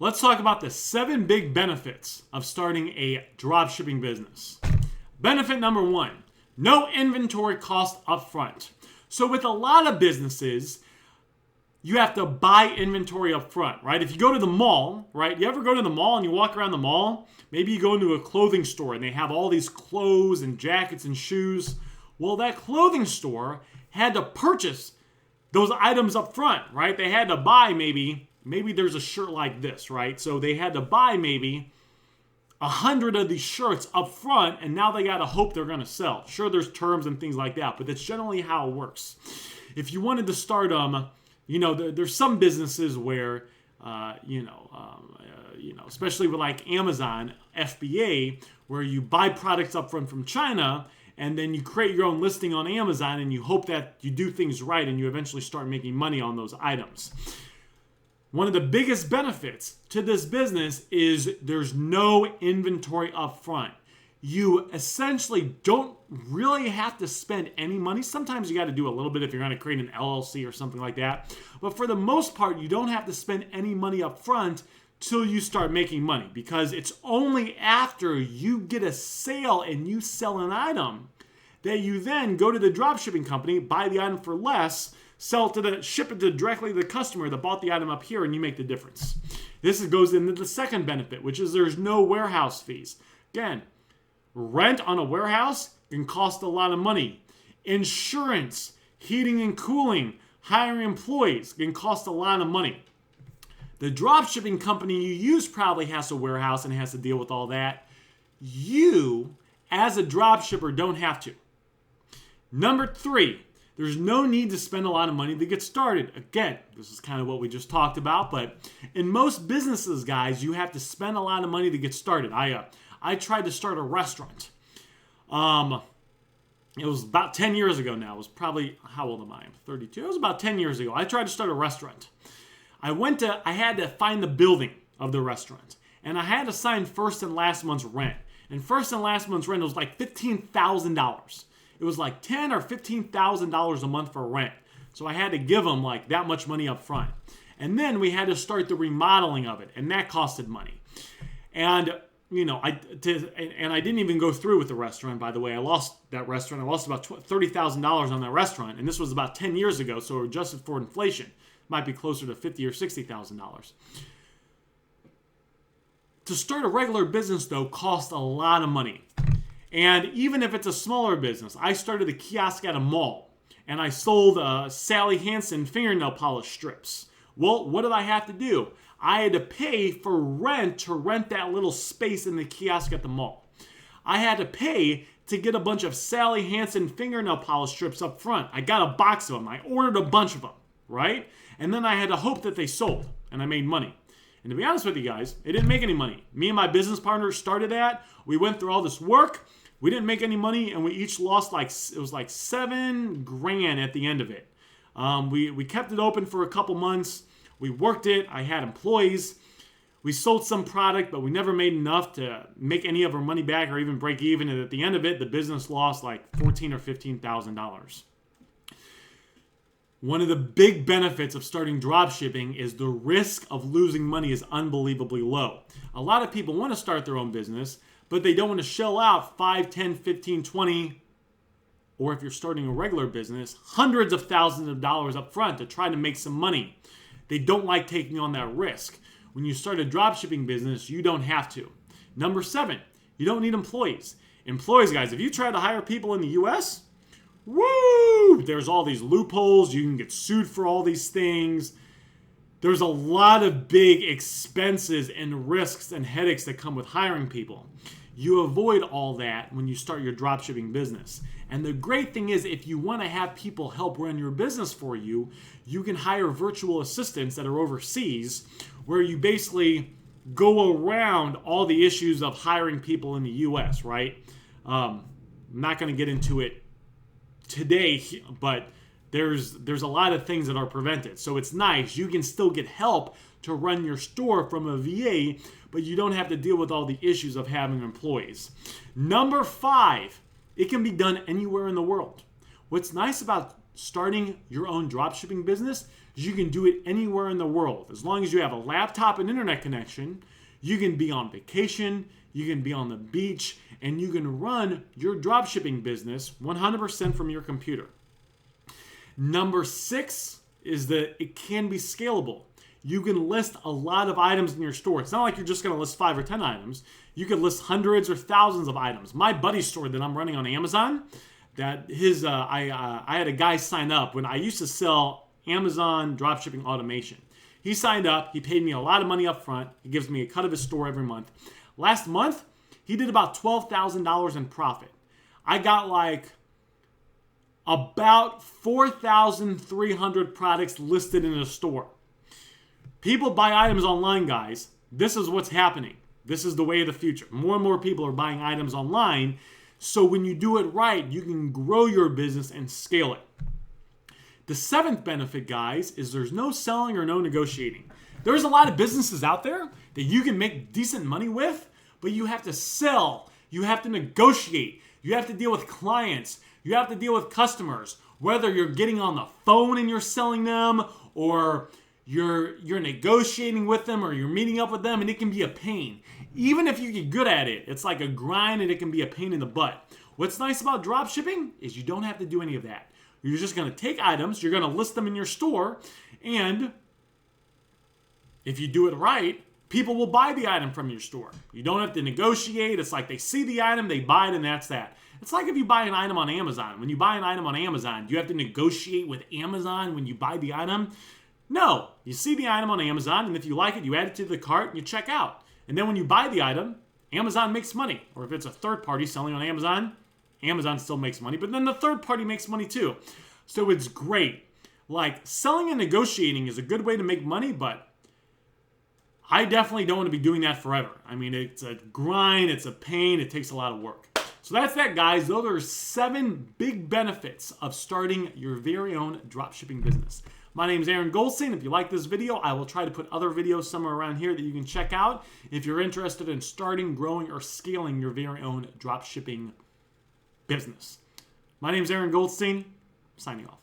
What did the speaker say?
Let's talk about the 7 big benefits of starting a dropshipping business. Benefit number 1, no inventory cost up front. So with a lot of businesses, you have to buy inventory up front, right? If you go to the mall, right? You ever go to the mall and you walk around the mall? Maybe you go into a clothing store and they have all these clothes and jackets and shoes. Well, that clothing store had to purchase those items up front, right? They had to buy maybe there's a shirt like this, right? So they had to buy maybe 100 of these shirts up front, and now they got to hope they're going to sell. Sure, there's terms and things like that, but that's generally how it works. If you wanted to start, there's some businesses where, especially with like Amazon, FBA, where you buy products up front from China, and then you create your own listing on Amazon, and you hope that you do things right, and you eventually start making money on those items. One of the biggest benefits to this business is there's no inventory up front. You essentially don't really have to spend any money. Sometimes you got to do a little bit if you're going to create an LLC or something like that. But for the most part, you don't have to spend any money up front till you start making money, because it's only after you get a sale and you sell an item that you then go to the dropshipping company, buy the item for less, ship it directly to the customer that bought the item up here, and you make the difference. This goes into the second benefit, which is there's no warehouse fees. Again, rent on a warehouse can cost a lot of money. Insurance, heating and cooling, hiring employees can cost a lot of money. The dropshipping company you use probably has a warehouse and has to deal with all that. You, as a dropshipper, don't have to. Number 3, there's no need to spend a lot of money to get started. Again, this is kind of what we just talked about, but in most businesses, guys, you have to spend a lot of money to get started. I tried to start a restaurant. It was about 10 years ago now. It was probably, how old am I? I'm 32. It was about 10 years ago. I tried to start a restaurant. I had to find the building of the restaurant, and I had to sign first and last month's rent. And first and last month's rent was like $15,000. It was like $10,000 or $15,000 a month for rent. So I had to give them like that much money up front. And then we had to start the remodeling of it, and that costed money. And I didn't even go through with the restaurant, by the way. I lost that restaurant. I lost about $30,000 on that restaurant, and this was about 10 years ago, so adjusted for inflation, it might be closer to $50,000 or $60,000. To start a regular business, though, costs a lot of money. And even if it's a smaller business, I started a kiosk at a mall, and I sold Sally Hansen fingernail polish strips. Well, what did I have to do? I had to pay for rent to rent that little space in the kiosk at the mall. I had to pay to get a bunch of Sally Hansen fingernail polish strips up front. I got a box of them. I ordered a bunch of them, right? And then I had to hope that they sold, and I made money. And to be honest with you guys, it didn't make any money. Me and my business partner started that. We went through all this work. We didn't make any money, and we each lost it was like $7,000 at the end of it. We kept it open for a couple months. We worked it. I had employees. We sold some product, but we never made enough to make any of our money back or even break even. And at the end of it, the business lost like $14,000 or $15,000. One of the big benefits of starting dropshipping is the risk of losing money is unbelievably low. A lot of people want to start their own business, but they don't want to shell out 5, 10, 15, 20, or if you're starting a regular business, hundreds of thousands of dollars up front to try to make some money. They don't like taking on that risk. When you start a dropshipping business, you don't have to. Number 7, you don't need employees. Employees, guys, if you try to hire people in the US, woo! There's all these loopholes. You can get sued for all these things. There's a lot of big expenses and risks and headaches that come with hiring people. You avoid all that when you start your dropshipping business. And the great thing is, if you want to have people help run your business for you, you can hire virtual assistants that are overseas, where you basically go around all the issues of hiring people in the US, right? I'm not going to get into it today, but there's a lot of things that are prevented. So it's nice. You can still get help to run your store from a VA, but you don't have to deal with all the issues of having employees. Number 5, it can be done anywhere in the world. What's nice about starting your own dropshipping business You can do it anywhere in the world. As long as you have a laptop and internet connection, you can be on vacation, you can be on the beach, and you can run your dropshipping business 100% from your computer. Number 6 is that it can be scalable. You can list a lot of items in your store. It's not like you're just going to list 5 or 10 items. You could list hundreds or thousands of items. My buddy's store that I'm running on Amazon, I had a guy sign up when I used to sell Amazon dropshipping automation. He signed up. He paid me a lot of money up front. He gives me a cut of his store every month. Last month, he did about $12,000 in profit. I got like about 4,300 products listed in a store. People buy items online, guys. This is what's happening. This is the way of the future. More and more people are buying items online. So when you do it right, you can grow your business and scale it. The 7th benefit, guys, is there's no selling or no negotiating. There's a lot of businesses out there that you can make decent money with, but you have to sell. You have to negotiate. You have to deal with clients. You have to deal with customers. Whether you're getting on the phone and you're selling them, or you're negotiating with them, or you're meeting up with them, and it can be a pain. Even if you get good at it, it's like a grind and it can be a pain in the butt. What's nice about dropshipping is you don't have to do any of that. You're just going to take items, you're going to list them in your store, and if you do it right, people will buy the item from your store. You don't have to negotiate. It's like they see the item, they buy it, and that's that. It's like if you buy an item on Amazon. When you buy an item on Amazon, do you have to negotiate with Amazon when you buy the item? No. You see the item on Amazon, and if you like it, you add it to the cart and you check out. And then when you buy the item, Amazon makes money. Or if it's a third party selling on Amazon, Amazon still makes money, but then the third party makes money too. So it's great. Like, selling and negotiating is a good way to make money, but I definitely don't want to be doing that forever. I mean, it's a grind, it's a pain, it takes a lot of work. So that's that, guys. Those are 7 big benefits of starting your very own dropshipping business. My name is Aaron Goldsten. If you like this video, I will try to put other videos somewhere around here that you can check out if you're interested in starting, growing, or scaling your very own dropshipping business. My name is Aaron Goldsten, signing off.